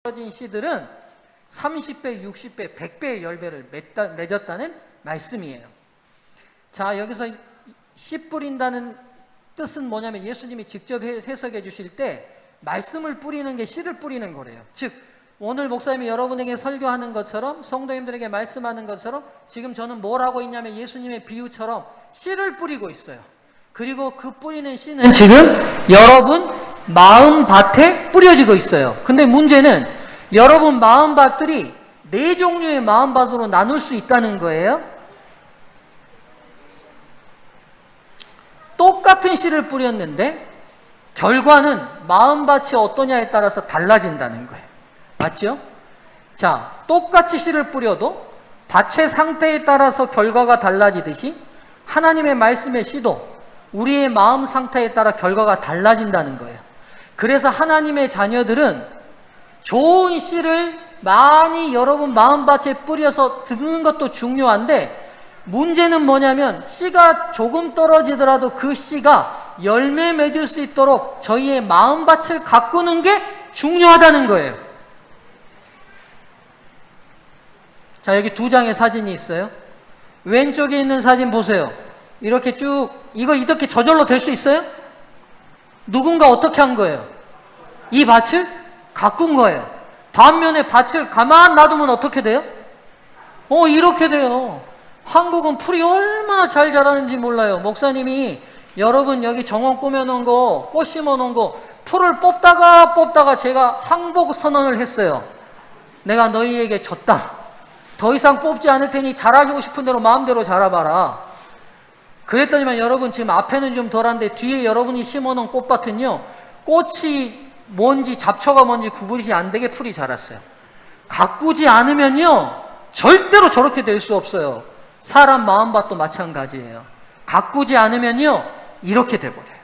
떨어진 씨들은 30배, 60배, 100배의 열배를 맺었다는 말씀이에요. 자, 여기서 씨 뿌린다는 뜻은 뭐냐면 예수님이 직접 해석해 주실 때 말씀을 뿌리는 게 씨를 뿌리는 거래요. 즉 오늘 목사님이 여러분에게 설교하는 것처럼 성도님들에게 말씀하는 것처럼 지금 저는 뭘 하고 있냐면 예수님의 비유처럼 씨를 뿌리고 있어요. 그리고 그 뿌리는 씨는 지금 여러분 마음밭에 뿌려지고 있어요. 근데 문제는 여러분 마음밭들이 4종류의 마음밭으로 나눌 수 있다는 거예요. 똑같은 씨를 뿌렸는데 결과는 마음밭이 어떠냐에 따라서 달라진다는 거예요. 맞죠? 자, 똑같이 씨를 뿌려도 밭의 상태에 따라서 결과가 달라지듯이 하나님의 말씀의 씨도 우리의 마음 상태에 따라 결과가 달라진다는 거예요. 그래서 하나님의 자녀들은 좋은 씨를 많이 여러분 마음밭에 뿌려서 듣는 것도 중요한데 문제는 뭐냐면 씨가 조금 떨어지더라도 그 씨가 열매 맺을 수 있도록 저희의 마음밭을 가꾸는 게 중요하다는 거예요. 자, 여기 2장의 사진이 있어요. 왼쪽에 있는 사진 보세요. 이렇게 쭉 이거 이렇게 저절로 될 수 있어요? 누군가 어떻게 한 거예요? 이 밭을 가꾼 거예요. 반면에 밭을 가만 놔두면 어떻게 돼요? 이렇게 돼요. 한국은 풀이 얼마나 잘 자라는지 몰라요. 목사님이 여러분 여기 정원 꾸며놓은 거, 꽃 심어놓은 거 풀을 뽑다가 제가 항복 선언을 했어요. 내가 너희에게 졌다. 더 이상 뽑지 않을 테니 자라주고 싶은 대로 마음대로 자라봐라. 그랬더니만 여러분 지금 앞에는 좀 덜한데 뒤에 여러분이 심어놓은 꽃밭은요. 꽃이 뭔지 잡초가 뭔지 구분이 안 되게 풀이 자랐어요. 가꾸지 않으면요. 절대로 저렇게 될 수 없어요. 사람 마음밭도 마찬가지예요. 가꾸지 않으면요. 이렇게 돼버려요.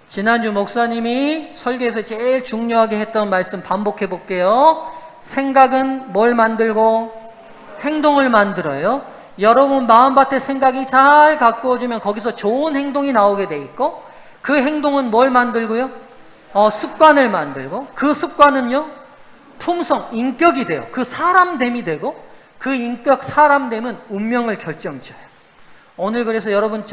지난주 목사님이 설교에서 제일 중요하게 했던 말씀 반복해 볼게요. 생각은 뭘 만들고 행동을 만들어요. 여러분 마음밭에 생각이 잘 가꾸어지면 거기서 좋은 행동이 나오게 돼 있고 그 행동은 뭘 만들고요? 습관을 만들고 그 습관은요? 품성, 인격이 돼요. 그 사람됨이 되고 그 인격, 사람됨은 운명을 결정져요. 오늘 그래서 여러분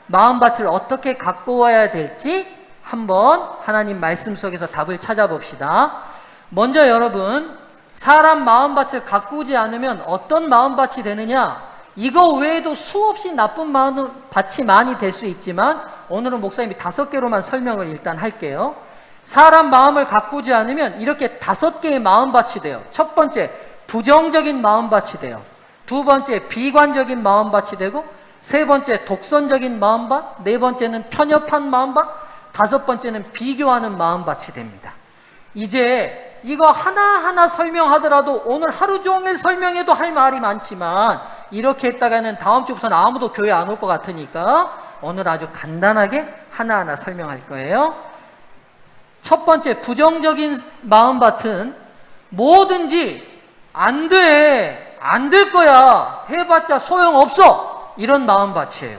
마음밭을 어떻게 가꾸어야 될지 한번 하나님 말씀 속에서 답을 찾아봅시다. 먼저 여러분 사람 마음밭을 가꾸지 않으면 어떤 마음밭이 되느냐? 이거 외에도 수없이 나쁜 마음밭이 많이 될 수 있지만 오늘은 목사님이 5개로만 설명을 일단 할게요. 사람 마음을 가꾸지 않으면 이렇게 5개의 마음밭이 돼요. 첫 번째, 부정적인 마음밭이 돼요. 두 번째, 비관적인 마음밭이 되고 세 번째, 독선적인 마음밭, 네 번째는 편협한 마음밭, 5번째는 비교하는 마음밭이 됩니다. 이제 이거 하나하나 설명하더라도 오늘 하루 종일 설명해도 할 말이 많지만 이렇게 했다가는 다음 주부터는 아무도 교회 안 올 것 같으니까 오늘 아주 간단하게 하나하나 설명할 거예요. 첫 번째, 부정적인 마음밭은 뭐든지 안 돼, 안 될 거야, 해봤자 소용없어, 이런 마음밭이에요.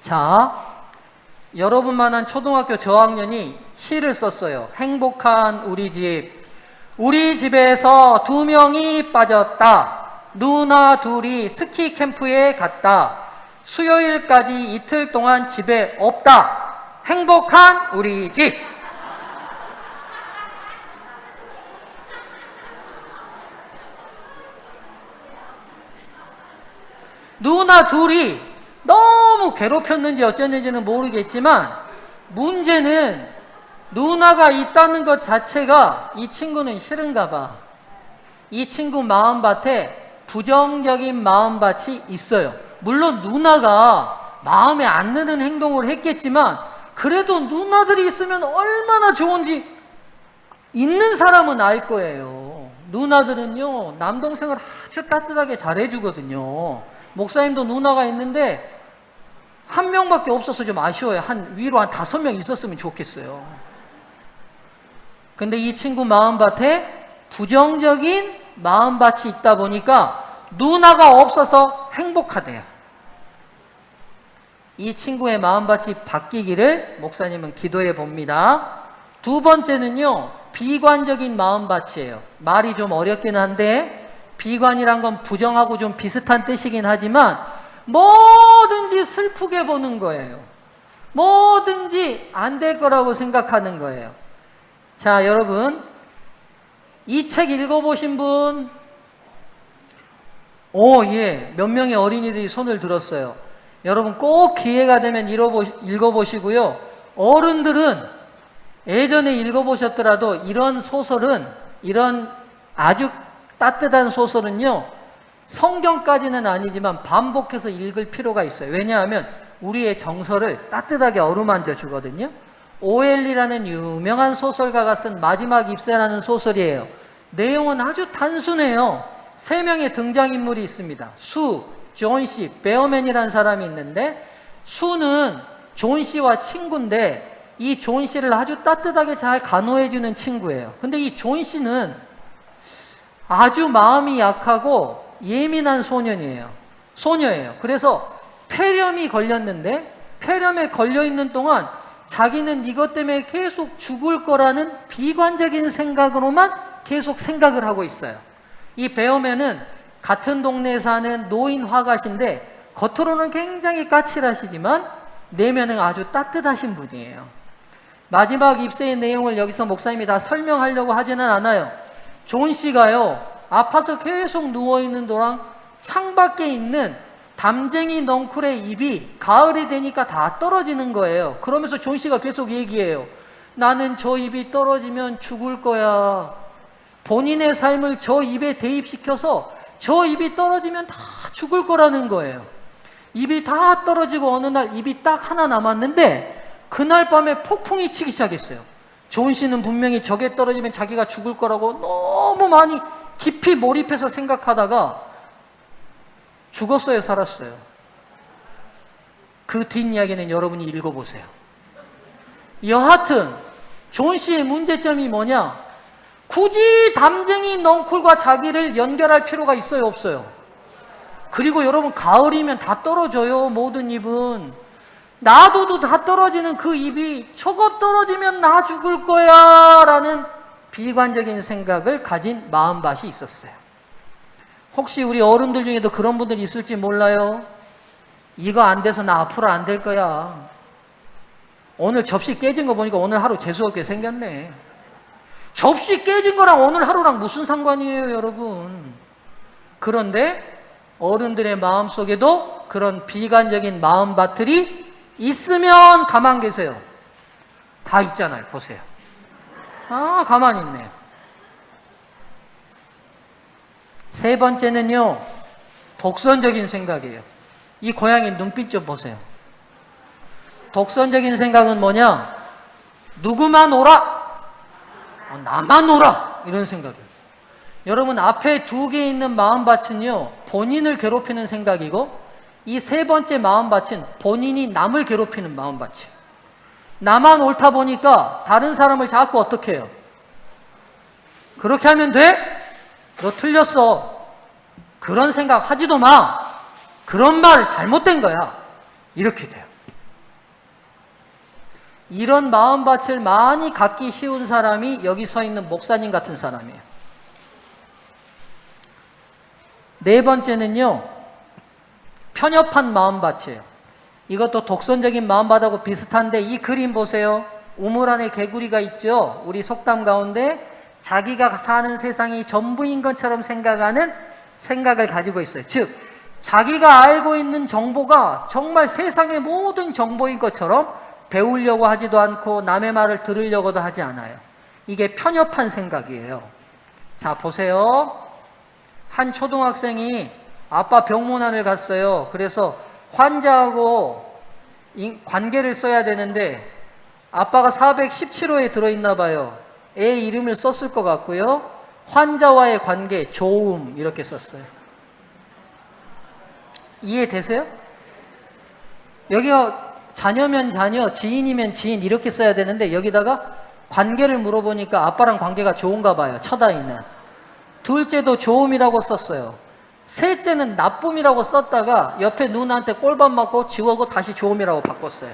자, 여러분만한 초등학교 저학년이 시를 썼어요. 행복한 우리 집. 우리 집에서 2명이 빠졌다. 누나 둘이 스키 캠프에 갔다. 수요일까지 이틀 동안 집에 없다. 행복한 우리 집. 누나 둘이 너무 괴롭혔는지 어쩌는지는 모르겠지만 문제는 누나가 있다는 것 자체가 이 친구는 싫은가 봐. 이 친구 마음밭에 부정적인 마음밭이 있어요. 물론 누나가 마음에 안 드는 행동을 했겠지만 그래도 누나들이 있으면 얼마나 좋은지 있는 사람은 알 거예요. 누나들은요 남동생을 아주 따뜻하게 잘해주거든요. 목사님도 누나가 있는데 1명밖에 없어서 좀 아쉬워요. 위로 한 5명 있었으면 좋겠어요. 근데 이 친구 마음밭에 부정적인 마음밭이 있다 보니까 누나가 없어서 행복하대요. 이 친구의 마음밭이 바뀌기를 목사님은 기도해 봅니다. 두 번째는요, 비관적인 마음밭이에요. 말이 좀 어렵긴 한데 비관이란 건 부정하고 좀 비슷한 뜻이긴 하지만 뭐든지 슬프게 보는 거예요. 뭐든지 안 될 거라고 생각하는 거예요. 자, 여러분, 이 책 읽어보신 분? 예. 몇 명의 어린이들이 손을 들었어요. 여러분 꼭 기회가 되면 읽어보시고요. 어른들은 예전에 읽어보셨더라도 이런 소설은, 이런 아주 따뜻한 소설은요, 성경까지는 아니지만 반복해서 읽을 필요가 있어요. 왜냐하면 우리의 정서를 따뜻하게 어루만져 주거든요. 오엘리라는 유명한 소설가가 쓴 마지막 입새라는 소설이에요. 내용은 아주 단순해요. 3명의 등장인물이 있습니다. 수, 존 씨, 베어맨이라는 사람이 있는데, 수는 존 씨와 친구인데 이 존 씨를 아주 따뜻하게 잘 간호해주는 친구예요. 근데 이 존 씨는 아주 마음이 약하고 예민한 소녀예요. 그래서 폐렴이 걸렸는데, 폐렴에 걸려있는 동안 자기는 이것 때문에 계속 죽을 거라는 비관적인 생각으로만 계속 생각을 하고 있어요. 이 베어맨은 같은 동네에 사는 노인 화가신데 겉으로는 굉장히 까칠하시지만 내면은 아주 따뜻하신 분이에요. 마지막 입새의 내용을 여기서 목사님이 다 설명하려고 하지는 않아요. 존 씨가요, 아파서 계속 누워있는 동안 창밖에 있는 담쟁이 넝쿨의 잎이 가을이 되니까 다 떨어지는 거예요. 그러면서 존 씨가 계속 얘기해요. 나는 저 잎이 떨어지면 죽을 거야. 본인의 삶을 저 잎에 대입시켜서 저 잎이 떨어지면 다 죽을 거라는 거예요. 잎이 다 떨어지고 어느 날 잎이 딱 하나 남았는데 그날 밤에 폭풍이 치기 시작했어요. 존 씨는 분명히 저게 떨어지면 자기가 죽을 거라고 너무 많이 깊이 몰입해서 생각하다가 죽었어요, 살았어요? 그 뒷이야기는 여러분이 읽어보세요. 여하튼 존 씨의 문제점이 뭐냐? 굳이 담쟁이 넝쿨과 자기를 연결할 필요가 있어요, 없어요? 그리고 여러분, 가을이면 다 떨어져요. 모든 잎은. 놔둬도 다 떨어지는 그 잎이 저거 떨어지면 나 죽을 거야 라는 비관적인 생각을 가진 마음밭이 있었어요. 혹시 우리 어른들 중에도 그런 분들이 있을지 몰라요. 이거 안 돼서 나 앞으로 안 될 거야. 오늘 접시 깨진 거 보니까 오늘 하루 재수없게 생겼네. 접시 깨진 거랑 오늘 하루랑 무슨 상관이에요, 여러분? 그런데 어른들의 마음속에도 그런 비관적인 마음밭들이 있으면 가만 계세요. 다 있잖아요. 보세요. 가만히 있네요. 세 번째는요, 독선적인 생각이에요. 이 고양이 눈빛 좀 보세요. 독선적인 생각은 뭐냐? 누구만 오라! 나만 오라! 이런 생각이에요. 여러분, 앞에 2개 있는 마음밭은요, 본인을 괴롭히는 생각이고, 이 세 번째 마음밭은 본인이 남을 괴롭히는 마음밭이에요. 나만 옳다 보니까 다른 사람을 자꾸 어떻게 해요? 그렇게 하면 돼? 너 틀렸어. 그런 생각 하지도 마. 그런 말 잘못된 거야. 이렇게 돼요. 이런 마음밭을 많이 갖기 쉬운 사람이 여기 서 있는 목사님 같은 사람이에요. 네 번째는요, 편협한 마음밭이에요. 이것도 독선적인 마음밭하고 비슷한데, 이 그림 보세요. 우물 안에 개구리가 있죠. 우리 속담 가운데 자기가 사는 세상이 전부인 것처럼 생각하는 생각을 가지고 있어요. 즉, 자기가 알고 있는 정보가 정말 세상의 모든 정보인 것처럼 배우려고 하지도 않고 남의 말을 들으려고도 하지 않아요. 이게 편협한 생각이에요. 자, 보세요. 한 초등학생이 아빠 병문안을 갔어요. 그래서 환자하고 관계를 써야 되는데 아빠가 417호에 들어있나 봐요. 애 이름을 썼을 것 같고요. 환자와의 관계, 조음 이렇게 썼어요. 이해되세요? 여기가 자녀면 자녀, 지인이면 지인 이렇게 써야 되는데 여기다가 관계를 물어보니까 아빠랑 관계가 좋은가 봐요. 첫 아이는. 둘째도 조음이라고 썼어요. 셋째는 나쁨이라고 썼다가 옆에 누나한테 꼴밥 맞고 지우고 다시 조음이라고 바꿨어요.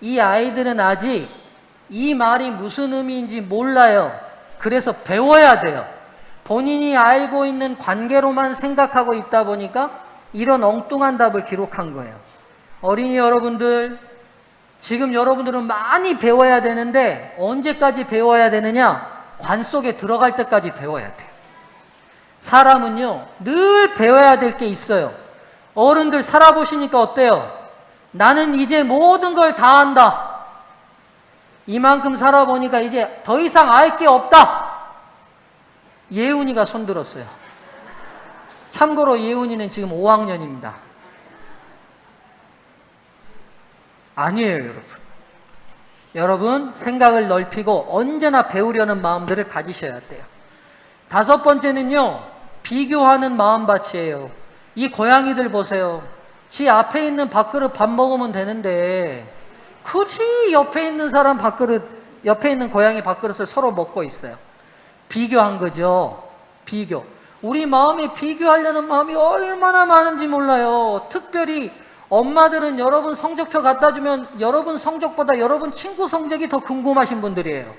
이 아이들은 아직 이 말이 무슨 의미인지 몰라요. 그래서 배워야 돼요. 본인이 알고 있는 관계로만 생각하고 있다 보니까 이런 엉뚱한 답을 기록한 거예요. 어린이 여러분들, 지금 여러분들은 많이 배워야 되는데 언제까지 배워야 되느냐? 관 속에 들어갈 때까지 배워야 돼요. 사람은요, 늘 배워야 될 게 있어요. 어른들 살아보시니까 어때요? 나는 이제 모든 걸 다 안다. 이만큼 살아보니까 이제 더 이상 알 게 없다. 예훈이가 손들었어요. 참고로 예훈이는 지금 5학년입니다. 아니에요, 여러분. 여러분, 생각을 넓히고 언제나 배우려는 마음들을 가지셔야 돼요. 다섯 번째는요, 비교하는 마음밭이에요. 이 고양이들 보세요. 지 앞에 있는 밥그릇 밥 먹으면 되는데 굳이 옆에 있는 사람 밥그릇, 옆에 있는 고양이 밥그릇을 서로 먹고 있어요. 비교한 거죠. 비교. 우리 마음에 비교하려는 마음이 얼마나 많은지 몰라요. 특별히 엄마들은 여러분 성적표 갖다 주면 여러분 성적보다 여러분 친구 성적이 더 궁금하신 분들이에요.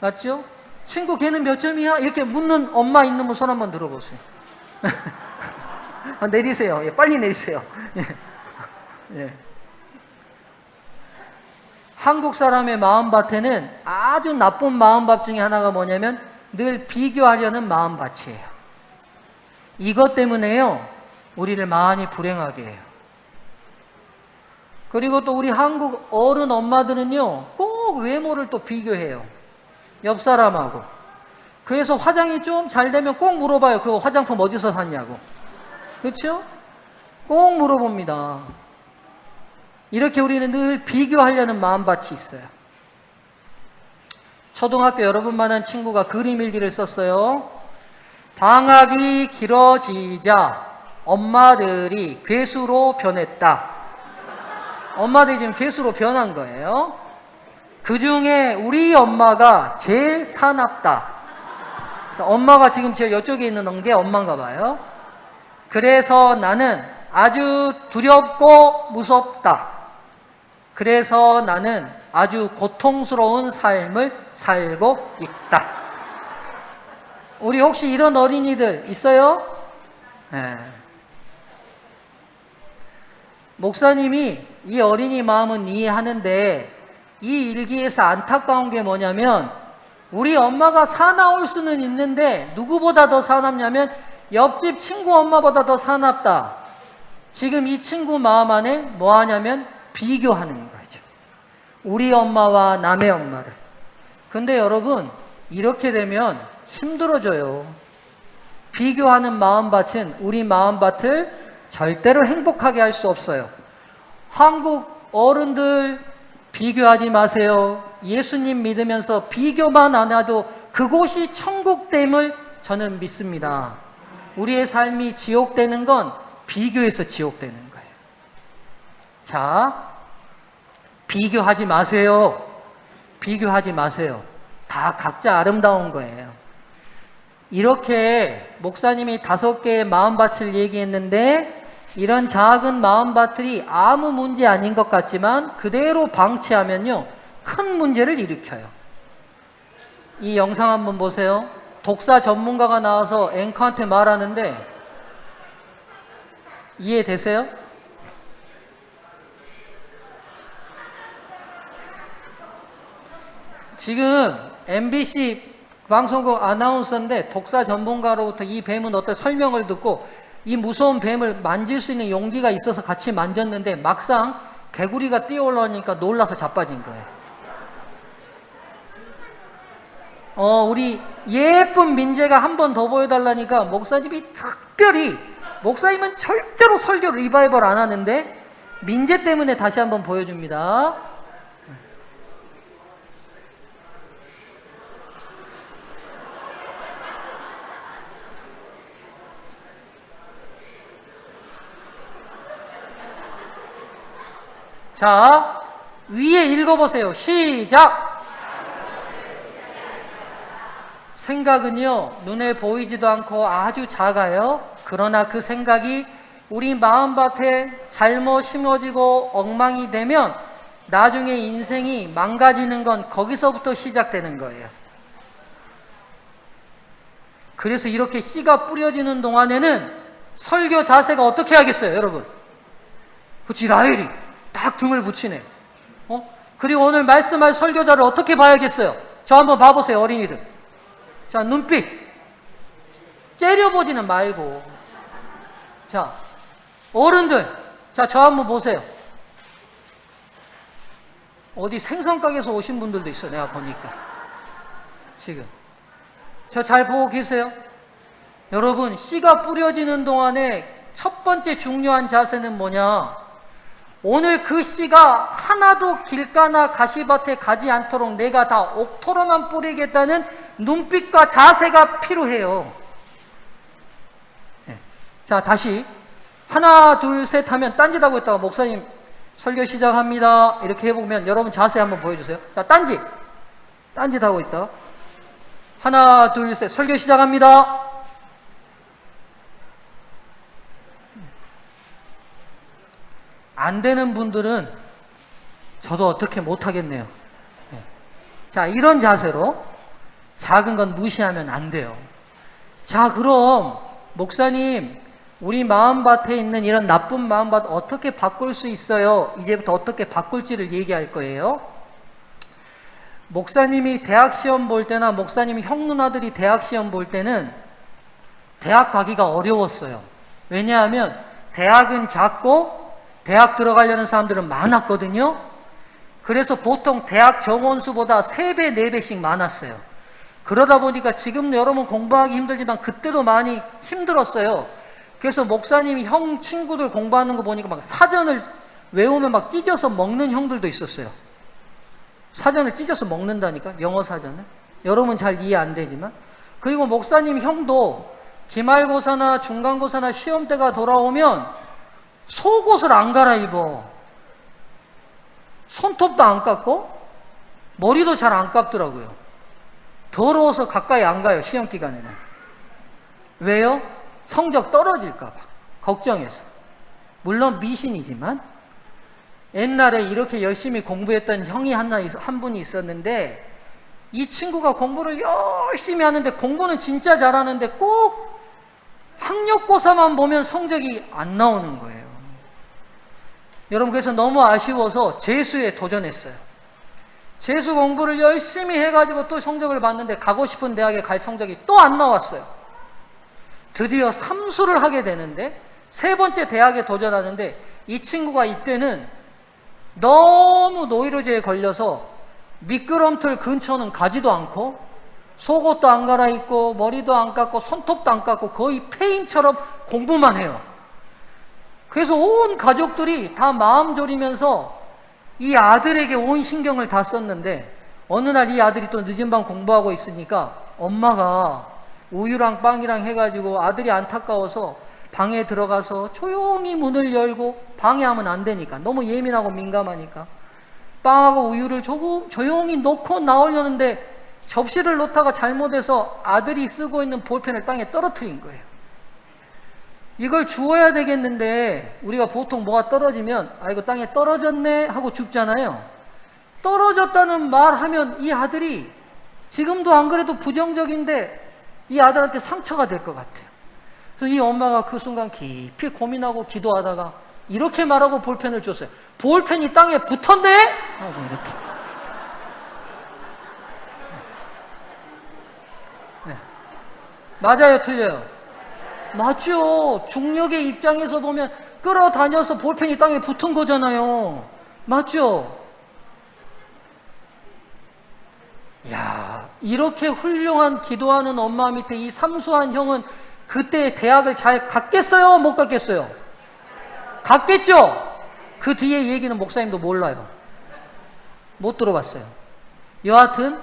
맞죠? 친구 걔는 몇 점이야? 이렇게 묻는 엄마 있는 분 손 한번 들어보세요. 내리세요. 예, 빨리 내리세요. 예. 예. 한국 사람의 마음밭에는 아주 나쁜 마음밭 중에 하나가 뭐냐면 늘 비교하려는 마음밭이에요. 이것 때문에요, 우리를 많이 불행하게 해요. 그리고 또 우리 한국 어른 엄마들은요, 꼭 외모를 또 비교해요. 옆 사람하고. 그래서 화장이 좀 잘 되면 꼭 물어봐요. 그 화장품 어디서 샀냐고. 그렇죠? 꼭 물어봅니다. 이렇게 우리는 늘 비교하려는 마음밭이 있어요. 초등학교 여러분만한 친구가 그림 일기를 썼어요. 방학이 길어지자 엄마들이 괴수로 변했다. 엄마들이 지금 괴수로 변한 거예요. 그 중에 우리 엄마가 제일 사납다. 그래서 엄마가 지금 제일 이쪽에 있는 게 엄마인가 봐요. 그래서 나는 아주 두렵고 무섭다. 그래서 나는 아주 고통스러운 삶을 살고 있다. 우리 혹시 이런 어린이들 있어요? 네. 목사님이 이 어린이 마음은 이해하는데 이 일기에서 안타까운 게 뭐냐면 우리 엄마가 사나울 수는 있는데 누구보다 더 사납냐면 옆집 친구 엄마보다 더 사납다. 지금 이 친구 마음 안에 뭐 하냐면 비교하는 거죠. 우리 엄마와 남의 엄마를. 근데 여러분, 이렇게 되면 힘들어져요. 비교하는 마음밭은 우리 마음밭을 절대로 행복하게 할 수 없어요. 한국 어른들 비교하지 마세요. 예수님 믿으면서 비교만 안 해도 그곳이 천국됨을 저는 믿습니다. 우리의 삶이 지옥되는 건 비교해서 지옥되는 거예요. 자, 비교하지 마세요. 비교하지 마세요. 다 각자 아름다운 거예요. 이렇게 목사님이 5개의 마음밭을 얘기했는데 이런 작은 마음밭들이 아무 문제 아닌 것 같지만 그대로 방치하면요, 큰 문제를 일으켜요. 이 영상 한번 보세요. 독사 전문가가 나와서 앵커한테 말하는데 이해되세요? 지금 MBC 방송국 아나운서인데 독사 전문가로부터 이 뱀은 어떤 설명을 듣고 이 무서운 뱀을 만질 수 있는 용기가 있어서 같이 만졌는데 막상 개구리가 뛰어올라오니까 놀라서 자빠진 거예요. 우리 예쁜 민재가 한 번 더 보여달라니까 목사님이 특별히, 목사님은 절대로 설교 리바이벌 안 하는데 민재 때문에 다시 한번 보여줍니다. 자, 위에 읽어보세요. 시작! 생각은요, 눈에 보이지도 않고 아주 작아요. 그러나 그 생각이 우리 마음밭에 잘못 심어지고 엉망이 되면 나중에 인생이 망가지는 건 거기서부터 시작되는 거예요. 그래서 이렇게 씨가 뿌려지는 동안에는 설교 자세가 어떻게 하겠어요, 여러분? 그치, 라헬이 딱 등을 붙이네. 그리고 오늘 말씀할 설교자를 어떻게 봐야겠어요? 저 한번 봐보세요, 어린이들. 자, 눈빛. 째려보지는 말고. 자, 어른들. 자, 저 한번 보세요. 어디 생선가게에서 오신 분들도 있어, 내가 보니까. 지금. 저 잘 보고 계세요? 여러분, 씨가 뿌려지는 동안에 첫 번째 중요한 자세는 뭐냐? 오늘 그 씨가 하나도 길가나 가시밭에 가지 않도록 내가 다 옥토로만 뿌리겠다는 눈빛과 자세가 필요해요. 네. 자, 다시. 하나, 둘, 셋 하면 딴짓하고 있다가 목사님 설교 시작합니다. 이렇게 해보면 여러분 자세 한번 보여주세요. 자, 딴짓. 딴짓하고 있다. 하나, 둘, 셋. 설교 시작합니다. 안 되는 분들은 저도 어떻게 못하겠네요. 네. 자, 이런 자세로 작은 건 무시하면 안 돼요. 자, 그럼 목사님, 우리 마음밭에 있는 이런 나쁜 마음밭 어떻게 바꿀 수 있어요? 이제부터 어떻게 바꿀지를 얘기할 거예요. 목사님이 대학 시험 볼 때나 목사님 형 누나들이 대학 시험 볼 때는 대학 가기가 어려웠어요. 왜냐하면 대학은 작고 대학 들어가려는 사람들은 많았거든요. 그래서 보통 대학 정원수보다 3배, 4배씩 많았어요. 그러다 보니까 지금 여러분 공부하기 힘들지만 그때도 많이 힘들었어요. 그래서 목사님이 형 친구들 공부하는 거 보니까 막 사전을 외우면 막 찢어서 먹는 형들도 있었어요. 사전을 찢어서 먹는다니까, 영어 사전을. 여러분 잘 이해 안 되지만. 그리고 목사님 형도 기말고사나 중간고사나 시험 때가 돌아오면 속옷을 안 갈아입어. 손톱도 안 깎고 머리도 잘 안 감더라고요. 더러워서 가까이 안 가요, 시험 기간에는. 왜요? 성적 떨어질까 봐 걱정해서. 물론 미신이지만 옛날에 이렇게 열심히 공부했던 형이 한 분이 있었는데, 이 친구가 공부를 열심히 하는데 공부는 진짜 잘하는데 꼭 학력고사만 보면 성적이 안 나오는 거예요. 여러분, 그래서 너무 아쉬워서 재수에 도전했어요. 재수 공부를 열심히 해가지고 또 성적을 봤는데 가고 싶은 대학에 갈 성적이 또 안 나왔어요. 드디어 삼수를 하게 되는데 3번째 대학에 도전하는데, 이 친구가 이때는 너무 노이로제에 걸려서 미끄럼틀 근처는 가지도 않고 속옷도 안 갈아입고 머리도 안 깎고 손톱도 안 깎고 거의 폐인처럼 공부만 해요. 그래서 온 가족들이 다 마음 졸이면서 이 아들에게 온 신경을 다 썼는데, 어느 날 이 아들이 또 늦은 밤 공부하고 있으니까 엄마가 우유랑 빵이랑 해가지고 아들이 안타까워서 방에 들어가서 조용히 문을 열고, 방해하면 안 되니까, 너무 예민하고 민감하니까 빵하고 우유를 조용히 놓고 나오려는데 접시를 놓다가 잘못해서 아들이 쓰고 있는 볼펜을 땅에 떨어뜨린 거예요. 이걸 주워야 되겠는데 우리가 보통 뭐가 떨어지면 아이고 땅에 떨어졌네 하고 줍잖아요. 떨어졌다는 말하면 이 아들이 지금도 안 그래도 부정적인데 이 아들한테 상처가 될 것 같아요. 그래서 이 엄마가 그 순간 깊이 고민하고 기도하다가 이렇게 말하고 볼펜을 줬어요. 볼펜이 땅에 붙었네? 하고 이렇게. 네. 맞아요, 틀려요? 맞죠. 중력의 입장에서 보면 끌어다녀서 볼펜이 땅에 붙은 거잖아요. 맞죠? 야, 이렇게 훌륭한 기도하는 엄마 밑에 이 삼수한 형은 그때 대학을 잘 갔겠어요? 못 갔겠어요? 갔겠죠? 그 뒤에 얘기는 목사님도 몰라요. 못 들어봤어요. 여하튼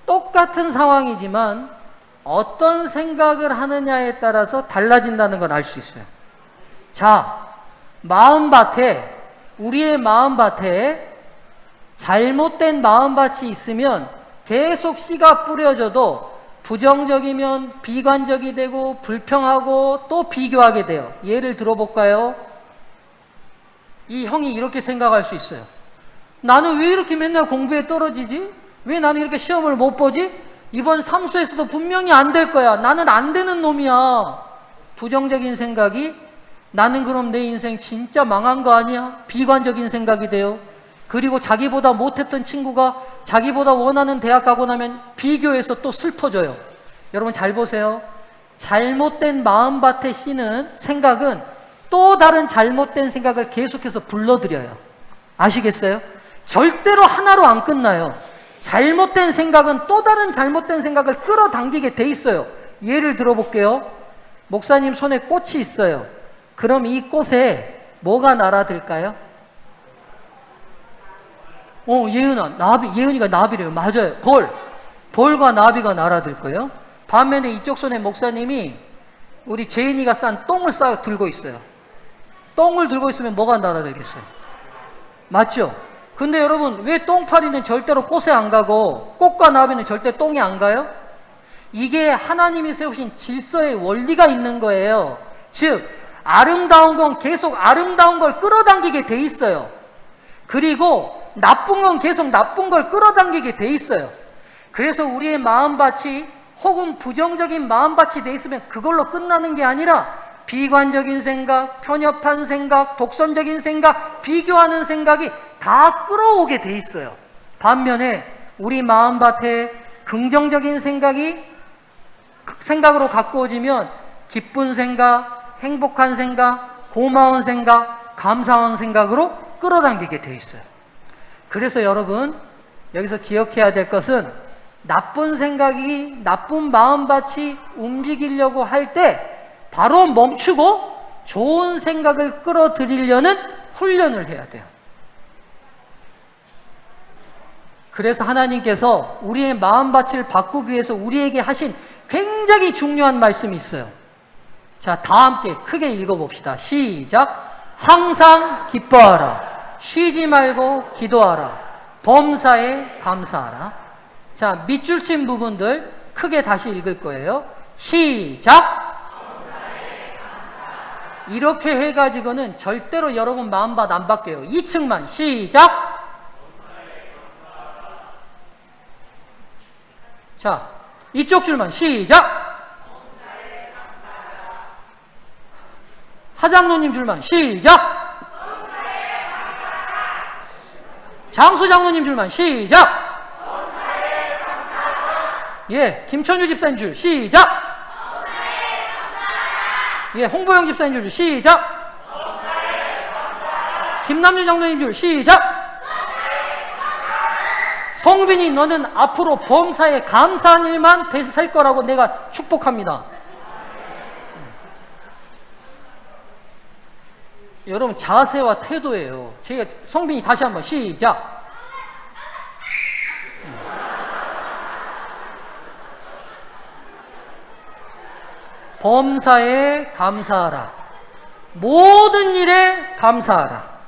똑같은 상황이지만 어떤 생각을 하느냐에 따라서 달라진다는 건 알 수 있어요. 자, 마음밭에, 우리의 마음밭에 잘못된 마음밭이 있으면 계속 씨가 뿌려져도 부정적이면 비관적이 되고 불평하고 또 비교하게 돼요. 예를 들어볼까요? 이 형이 이렇게 생각할 수 있어요. 나는 왜 이렇게 맨날 공부에 떨어지지? 왜 나는 이렇게 시험을 못 보지? 이번 삼수에서도 분명히 안 될 거야. 나는 안 되는 놈이야. 부정적인 생각이 나는 그럼 내 인생 진짜 망한 거 아니야? 비관적인 생각이 돼요. 그리고 자기보다 못했던 친구가 자기보다 원하는 대학 가고 나면 비교해서 또 슬퍼져요. 여러분 잘 보세요. 잘못된 마음밭에 씌는 생각은 또 다른 잘못된 생각을 계속해서 불러들여요. 아시겠어요? 절대로 하나로 안 끝나요. 잘못된 생각은 또 다른 잘못된 생각을 끌어당기게 돼 있어요. 예를 들어볼게요. 목사님 손에 꽃이 있어요. 그럼 이 꽃에 뭐가 날아들까요? 예은아, 나비, 예은이가 나비래요. 맞아요. 벌과 나비가 날아들 거예요. 반면에 이쪽 손에 목사님이 우리 재인이가 싼 똥을 들고 있어요. 똥을 들고 있으면 뭐가 날아들겠어요? 맞죠? 근데 여러분, 왜 똥파리는 절대로 꽃에 안 가고 꽃과 나비는 절대 똥에 안 가요? 이게 하나님이 세우신 질서의 원리가 있는 거예요. 즉, 아름다운 건 계속 아름다운 걸 끌어당기게 돼 있어요. 그리고 나쁜 건 계속 나쁜 걸 끌어당기게 돼 있어요. 그래서 우리의 마음밭이 혹은 부정적인 마음밭이 돼 있으면 그걸로 끝나는 게 아니라 비관적인 생각, 편협한 생각, 독선적인 생각, 비교하는 생각이 다 끌어오게 돼 있어요. 반면에 우리 마음밭에 긍정적인 생각으로 가꾸어지면 기쁜 생각, 행복한 생각, 고마운 생각, 감사한 생각으로 끌어당기게 돼 있어요. 그래서 여러분 여기서 기억해야 될 것은 나쁜 생각이 나쁜 마음밭이 움직이려고 할 때 바로 멈추고 좋은 생각을 끌어들이려는 훈련을 해야 돼요. 그래서 하나님께서 우리의 마음밭을 바꾸기 위해서 우리에게 하신 굉장히 중요한 말씀이 있어요. 자, 다 함께 크게 읽어봅시다. 시작. 항상 기뻐하라. 쉬지 말고 기도하라. 범사에 감사하라. 자, 밑줄 친 부분들 크게 다시 읽을 거예요. 시작. 이렇게 해가지고는 절대로 여러분 마음밭 안 바뀌어요. 2층만 시작. 자, 이쪽 줄만 시작. 하장로님 줄만 시작. 장수장로님 줄만 시작. 예, 김천주 집사님 줄 시작. 예, 홍보영 집사님 줄 시작. 김남주 장로님 줄 시작. 성빈이 너는 앞으로 범사에 감사한 일만 될 거라고 내가 축복합니다. 여러분 자세와 태도예요. 제가 성빈이 다시 한번 시작. 범사에 감사하라. 모든 일에 감사하라.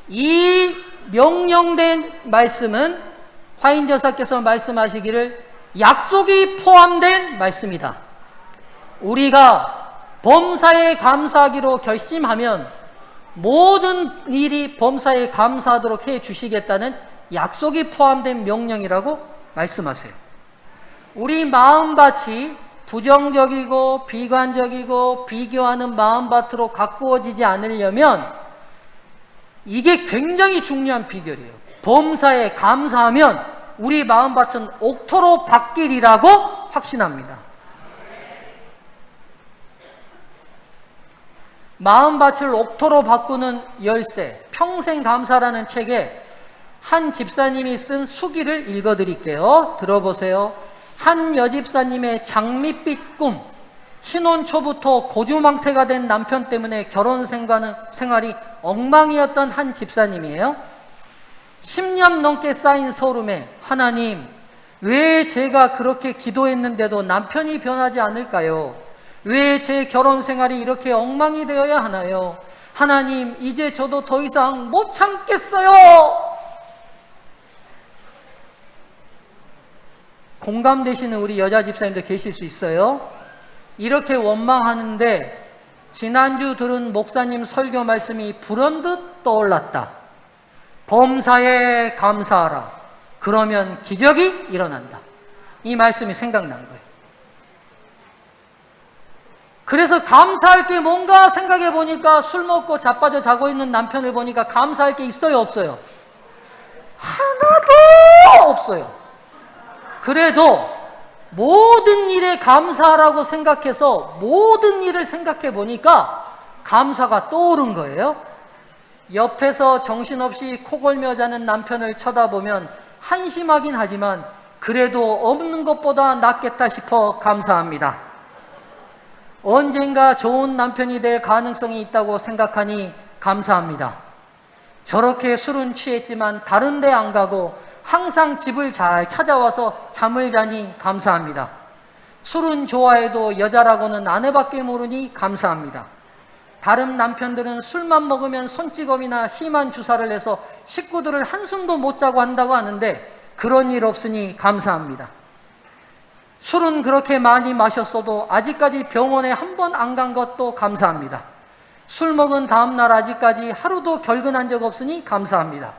이 명령된 말씀은 화인저사께서 말씀하시기를 약속이 포함된 말씀이다. 우리가 범사에 감사하기로 결심하면 모든 일이 범사에 감사하도록 해 주시겠다는 약속이 포함된 명령이라고 말씀하세요. 우리 마음밭이 부정적이고 비관적이고 비교하는 마음밭으로 가꾸어지지 않으려면 이게 굉장히 중요한 비결이에요. 범사에 감사하면 우리 마음밭은 옥토로 바뀌리라고 확신합니다. 마음밭을 옥토로 바꾸는 열쇠, 평생감사라는 책에 한 집사님이 쓴 수기를 읽어드릴게요. 들어보세요. 한 여집사님의 장밋빛 꿈, 신혼 초부터 고주망태가 된 남편 때문에 결혼 생활이 엉망이었던 한 집사님이에요. 10년 넘게 쌓인 서름에 하나님, 왜 제가 그렇게 기도했는데도 남편이 변하지 않을까요? 왜 제 결혼 생활이 이렇게 엉망이 되어야 하나요? 하나님, 이제 저도 더 이상 못 참겠어요. 공감되시는 우리 여자 집사님도 계실 수 있어요. 이렇게 원망하는데 지난주 들은 목사님 설교 말씀이 불현듯 떠올랐다. 범사에 감사하라. 그러면 기적이 일어난다. 이 말씀이 생각난 거예요. 그래서 감사할 게 뭔가 생각해 보니까 술 먹고 자빠져 자고 있는 남편을 보니까 감사할 게 있어요, 없어요? 하나도 없어요. 그래도 모든 일에 감사하라고 생각해서 모든 일을 생각해 보니까 감사가 떠오른 거예요. 옆에서 정신없이 코골며 자는 남편을 쳐다보면 한심하긴 하지만 그래도 없는 것보다 낫겠다 싶어 감사합니다. 언젠가 좋은 남편이 될 가능성이 있다고 생각하니 감사합니다. 저렇게 술은 취했지만 다른 데 안 가고 항상 집을 잘 찾아와서 잠을 자니 감사합니다. 술은 좋아해도 여자라고는 아내밖에 모르니 감사합니다. 다른 남편들은 술만 먹으면 손찌검이나 심한 주사를 내서 식구들을 한숨도 못 자고 한다고 하는데 그런 일 없으니 감사합니다. 술은 그렇게 많이 마셨어도 아직까지 병원에 한 번 안 간 것도 감사합니다. 술 먹은 다음날 아직까지 하루도 결근한 적 없으니 감사합니다.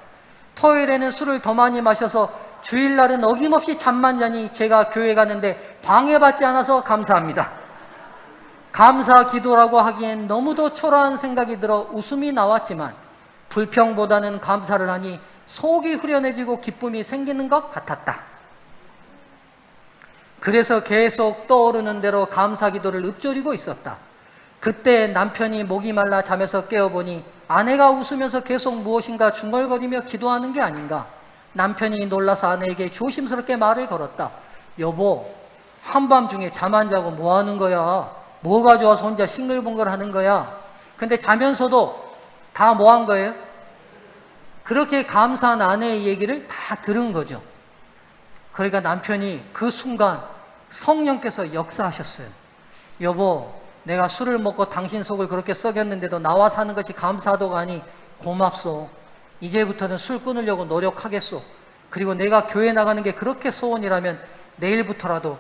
토요일에는 술을 더 많이 마셔서 주일날은 어김없이 잠만 자니 제가 교회 가는데 방해받지 않아서 감사합니다. 감사 기도라고 하기엔 너무도 초라한 생각이 들어 웃음이 나왔지만 불평보다는 감사를 하니 속이 후련해지고 기쁨이 생기는 것 같았다. 그래서 계속 떠오르는 대로 감사 기도를 읊조리고 있었다. 그때 남편이 목이 말라 잠에서 깨어보니 아내가 웃으면서 계속 무엇인가 중얼거리며 기도하는 게 아닌가. 남편이 놀라서 아내에게 조심스럽게 말을 걸었다. 여보, 한밤중에 잠 안 자고 뭐 하는 거야? 뭐가 좋아서 혼자 싱글벙글 하는 거야? 근데 자면서도 다 뭐 한 거예요? 그렇게 감사한 아내의 얘기를 다 들은 거죠. 그러니까 남편이 그 순간 성령께서 역사하셨어요. 여보, 내가 술을 먹고 당신 속을 그렇게 썩였는데도 나와 사는 것이 감사하다고 하니 고맙소. 이제부터는 술 끊으려고 노력하겠소. 그리고 내가 교회 나가는 게 그렇게 소원이라면 내일부터라도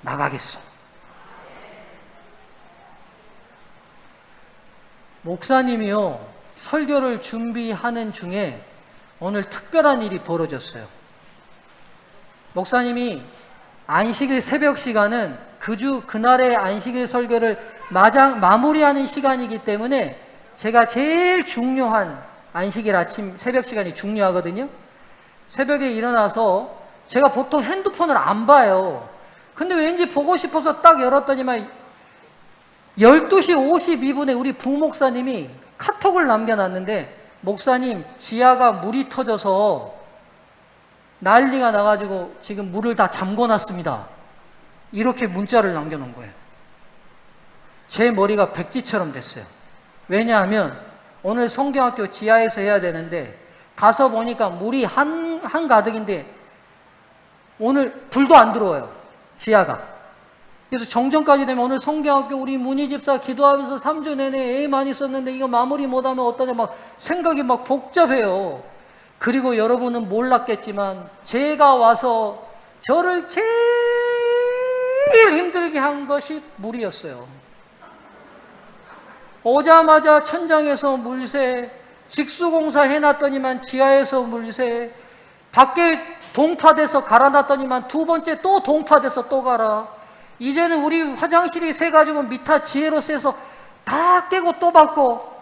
나가겠소. 목사님이요, 설교를 준비하는 중에 오늘 특별한 일이 벌어졌어요. 목사님이 안식일 새벽 시간은 그날의 안식일 설교를 마무리하는 시간이기 때문에 제가 제일 중요한 안식일 아침 새벽 시간이 중요하거든요. 새벽에 일어나서 제가 보통 핸드폰을 안 봐요. 근데 왠지 보고 싶어서 딱 열었더니만 12시 52분에 우리 부목사님이 카톡을 남겨놨는데, 목사님, 지하가 물이 터져서 난리가 나가지고 지금 물을 다 잠궈놨습니다. 이렇게 문자를 남겨놓은 거예요. 제 머리가 백지처럼 됐어요. 왜냐하면 오늘 성경학교 지하에서 해야 되는데 가서 보니까 물이 한가득인데 오늘 불도 안 들어와요, 지하가. 그래서 정전까지 되면 오늘 성경학교 우리 문희집사 기도하면서 3주 내내 애 많이 썼는데 이거 마무리 못하면 어떠냐, 막 생각이 막 복잡해요. 그리고 여러분은 몰랐겠지만 제가 와서 저를 제일 힘들게 한 것이 물이었어요. 오자마자 천장에서 물새, 직수공사 해놨더니만 지하에서 물새, 밖에 동파돼서 갈아놨더니만 두 번째 또 동파돼서 또 갈아. 이제는 우리 화장실이 새가지고 미타 지혜로 새서 다 깨고 또 받고,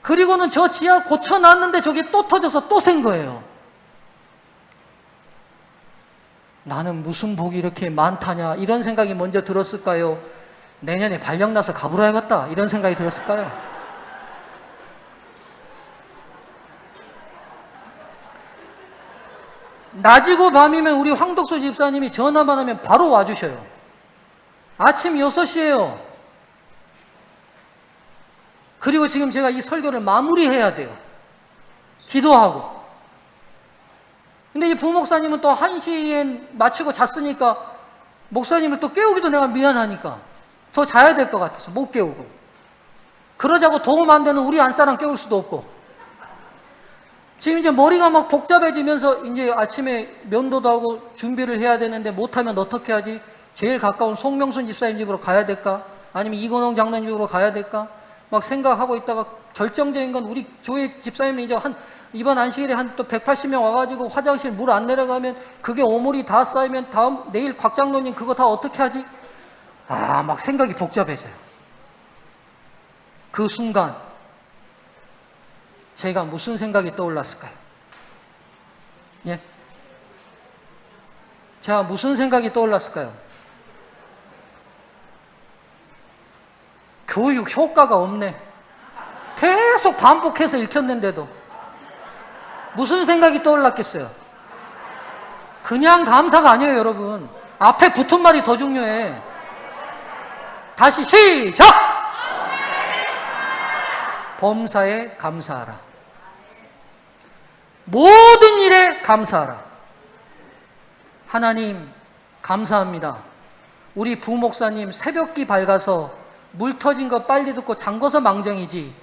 그리고는 저 지하 고쳐놨는데 저게 또 터져서 또 샌 거예요. 나는 무슨 복이 이렇게 많다냐, 이런 생각이 먼저 들었을까요? 내년에 발령나서 가불어야겠다, 이런 생각이 들었을까요? 낮이고 밤이면 우리 황덕수 집사님이 전화만 하면 바로 와주셔요. 아침 6시에요. 그리고 지금 제가 이 설교를 마무리해야 돼요. 기도하고. 근데 이 부목사님은 또 1시에 마치고 잤으니까 목사님을 또 깨우기도 내가 미안하니까 더 자야 될 것 같아서 못 깨우고. 그러자고 도움 안 되는 우리 안사람 깨울 수도 없고. 지금 이제 머리가 막 복잡해지면서 이제 아침에 면도도 하고 준비를 해야 되는데 못하면 어떻게 하지? 제일 가까운 송명순 집사님 집으로 가야 될까? 아니면 이건홍 장로님 집으로 가야 될까? 막 생각하고 있다가 결정적인 건 우리 교회 집사님은 이제 한 이번 안식일에 한 또 180명 와가지고 화장실 물 안 내려가면 그게 오물이 다 쌓이면 내일 곽 장로님 그거 다 어떻게 하지? 막 생각이 복잡해져요. 그 순간 제가 무슨 생각이 떠올랐을까요? 예? 제가 무슨 생각이 떠올랐을까요? 교육 효과가 없네. 계속 반복해서 읽혔는데도 무슨 생각이 떠올랐겠어요? 그냥 감사가 아니에요, 여러분. 앞에 붙은 말이 더 중요해. 다시 시작! 범사에 감사하라. 모든 일에 감사하라. 하나님 감사합니다. 우리 부목사님 새벽기 밝아서 물 터진 거 빨리 듣고 잠궈서 망정이지,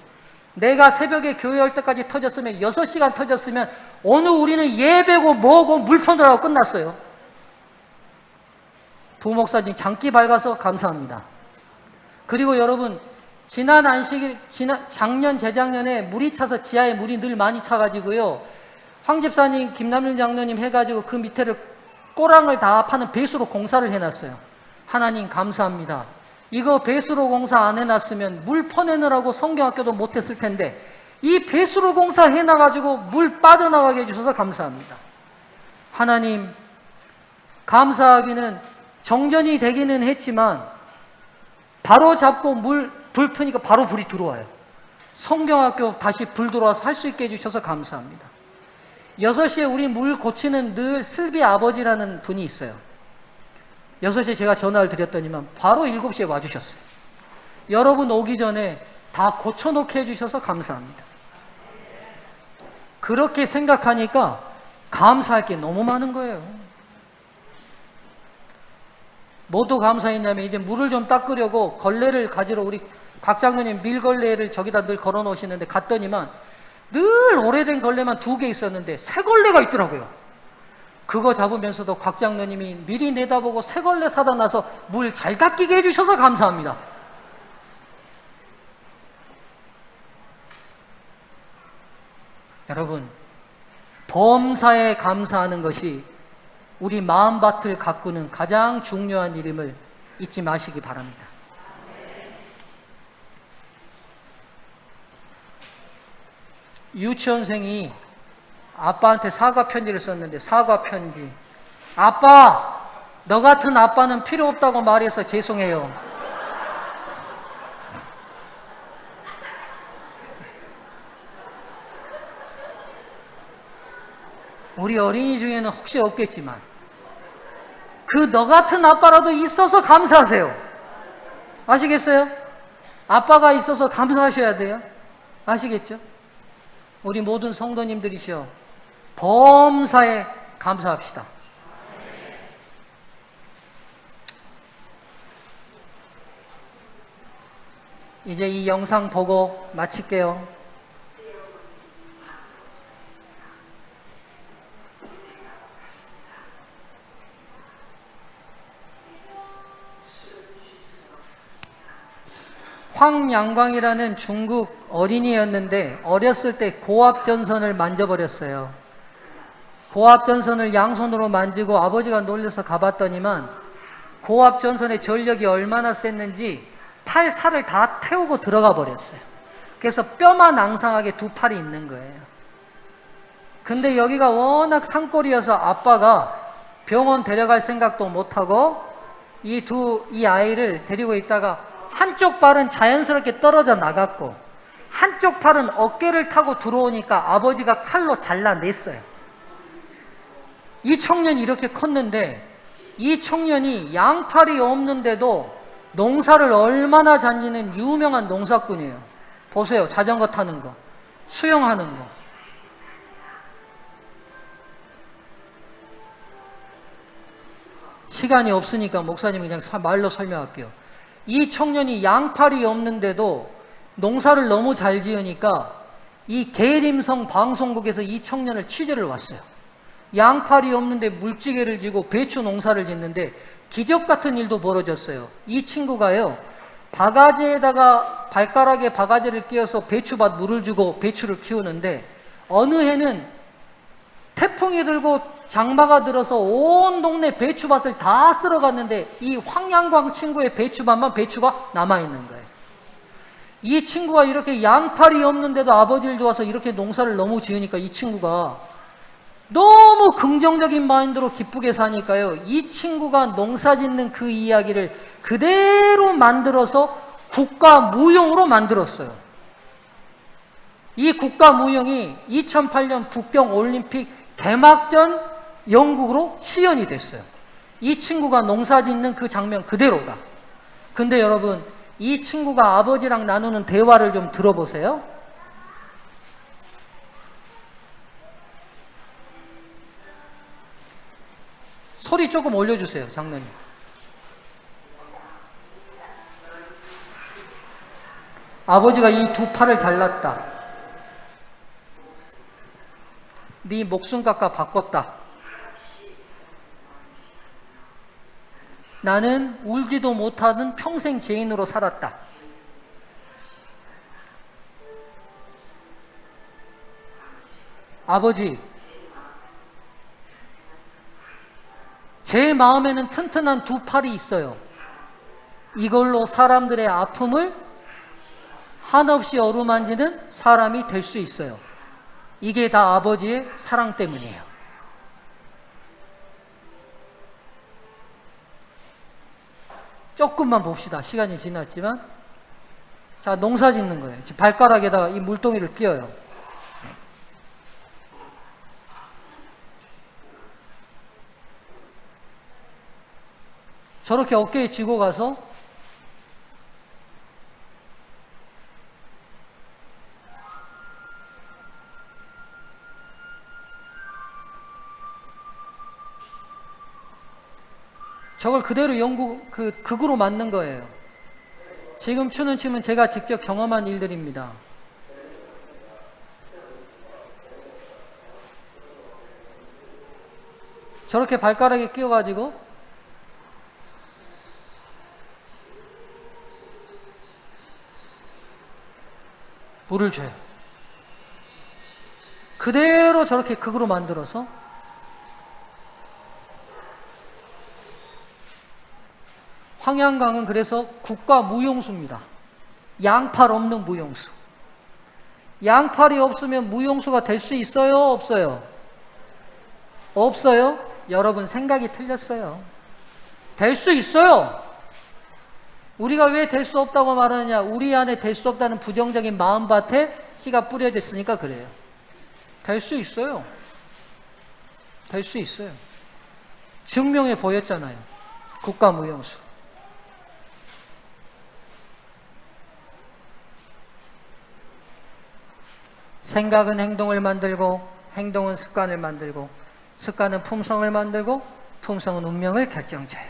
내가 새벽에 교회 올 때까지 터졌으면 6시간 터졌으면 오늘 우리는 예배고 뭐고 물 퍼느라고 끝났어요. 부목사님 장기 밝아서 감사합니다. 그리고 여러분, 작년 재작년에 물이 차서 지하에 물이 늘 많이 차가지고요, 황 집사님 김남윤 장로님 해가지고 그 밑에를 꼬랑을 다 파는 배수로 공사를 해놨어요. 하나님 감사합니다. 이거 배수로 공사 안 해놨으면 물 퍼내느라고 성경학교도 못했을 텐데 이 배수로 공사 해놔가지고 물 빠져나가게 해주셔서 감사합니다. 하나님 감사하기는 정전이 되기는 했지만 바로 잡고 불 트니까 바로 불이 들어와요. 성경학교 다시 불 들어와서 할 수 있게 해주셔서 감사합니다. 6시에 우리 물 고치는 늘 슬비 아버지라는 분이 있어요. 6시에 제가 전화를 드렸더니만 바로 7시에 와주셨어요. 여러분 오기 전에 다 고쳐놓게 해주셔서 감사합니다. 그렇게 생각하니까 감사할 게 너무 많은 거예요. 뭐도 감사했냐면 이제 물을 좀 닦으려고 걸레를 가지러 우리 곽 장로님 밀걸레를 저기다 늘 걸어 놓으시는데 갔더니만 늘 오래된 걸레만 2개 있었는데 새 걸레가 있더라고요. 그거 잡으면서도 곽 장로님이 미리 내다보고 새 걸레 사다 놔서 물 잘 닦이게 해주셔서 감사합니다. 여러분, 범사에 감사하는 것이 우리 마음밭을 가꾸는 가장 중요한 일임을 잊지 마시기 바랍니다. 유치원생이 아빠한테 사과 편지를 썼는데, 사과 편지. 아빠, 너 같은 아빠는 필요 없다고 말해서 죄송해요. 우리 어린이 중에는 혹시 없겠지만 그 너 같은 아빠라도 있어서 감사하세요. 아시겠어요? 아빠가 있어서 감사하셔야 돼요. 아시겠죠? 우리 모든 성도님들이시여, 범사에 감사합시다. 이제 이 영상 보고 마칠게요. 황양광이라는 중국 어린이였는데 어렸을 때 고압전선을 만져버렸어요. 고압전선을 양손으로 만지고 아버지가 놀려서 가봤더니만 고압전선의 전력이 얼마나 셌는지 팔 살을 다 태우고 들어가 버렸어요. 그래서 뼈만 앙상하게 2팔이 있는 거예요. 근데 여기가 워낙 산골이어서 아빠가 병원 데려갈 생각도 못하고 이 아이를 데리고 있다가 한쪽 발은 자연스럽게 떨어져 나갔고 한쪽 팔은 어깨를 타고 들어오니까 아버지가 칼로 잘라냈어요. 이 청년이 이렇게 컸는데 이 청년이 양팔이 없는데도 농사를 얼마나 잘지는 유명한 농사꾼이에요. 보세요. 자전거 타는 거, 수영하는 거. 시간이 없으니까 목사님이 그냥 말로 설명할게요. 이 청년이 양팔이 없는데도 농사를 너무 잘 지으니까 이 계림성 방송국에서 이 청년을 취재를 왔어요. 양팔이 없는데 물찌개를 쥐고 배추 농사를 짓는데 기적 같은 일도 벌어졌어요. 이 친구가요, 바가지에다가 발가락에 바가지를 끼워서 배추밭 물을 주고 배추를 키우는데 어느 해는 태풍이 들고 장마가 들어서 온 동네 배추밭을 다 쓸어갔는데 이 황양광 친구의 배추밭만 배추가 남아있는 거예요. 이 친구가 이렇게 양팔이 없는데도 아버지를 도와서 이렇게 농사를 너무 지으니까 이 친구가 너무 긍정적인 마인드로 기쁘게 사니까요. 이 친구가 농사 짓는 그 이야기를 그대로 만들어서 국가무용으로 만들었어요. 이 국가무용이 2008년 북경올림픽 개막전 영국으로 시연이 됐어요. 이 친구가 농사 짓는 그 장면 그대로다. 근데 여러분, 이 친구가 아버지랑 나누는 대화를 좀 들어보세요. 소리 조금 올려주세요, 장로님. 아버지가 이 두 팔을 잘랐다. 네 목숨 깎아 바꿨다. 나는 울지도 못하는 평생 죄인으로 살았다. 아버지, 제 마음에는 튼튼한 두 팔이 있어요. 이걸로 사람들의 아픔을 한없이 어루만지는 사람이 될 수 있어요. 이게 다 아버지의 사랑 때문이에요. 조금만 봅시다. 시간이 지났지만. 자, 농사 짓는 거예요. 발가락에다가 이 물동이를 끼워요. 저렇게 어깨에 쥐고 가서 저걸 그대로 극으로 만든 거예요. 지금 추는 춤은 제가 직접 경험한 일들입니다. 저렇게 발가락에 끼워가지고 물을 줘요. 그대로 저렇게 극으로 만들어서 황양강은 그래서 국가 무용수입니다. 양팔 없는 무용수. 양팔이 없으면 무용수가 될 수 있어요? 없어요? 없어요? 여러분 생각이 틀렸어요. 될 수 있어요. 우리가 왜 될 수 없다고 말하느냐? 우리 안에 될 수 없다는 부정적인 마음밭에 씨가 뿌려져 있으니까 그래요. 될 수 있어요. 될 수 있어요. 증명해 보였잖아요. 국가 무용수. 생각은 행동을 만들고, 행동은 습관을 만들고, 습관은 품성을 만들고, 품성은 운명을 결정져요.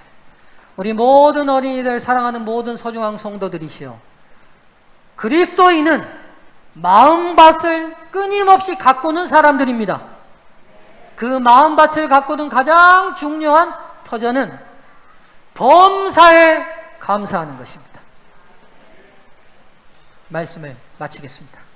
우리 모든 어린이들, 사랑하는 모든 소중한 성도들이시여, 그리스도인은 마음밭을 끊임없이 가꾸는 사람들입니다. 그 마음밭을 가꾸는 가장 중요한 터전은 범사에 감사하는 것입니다. 말씀을 마치겠습니다.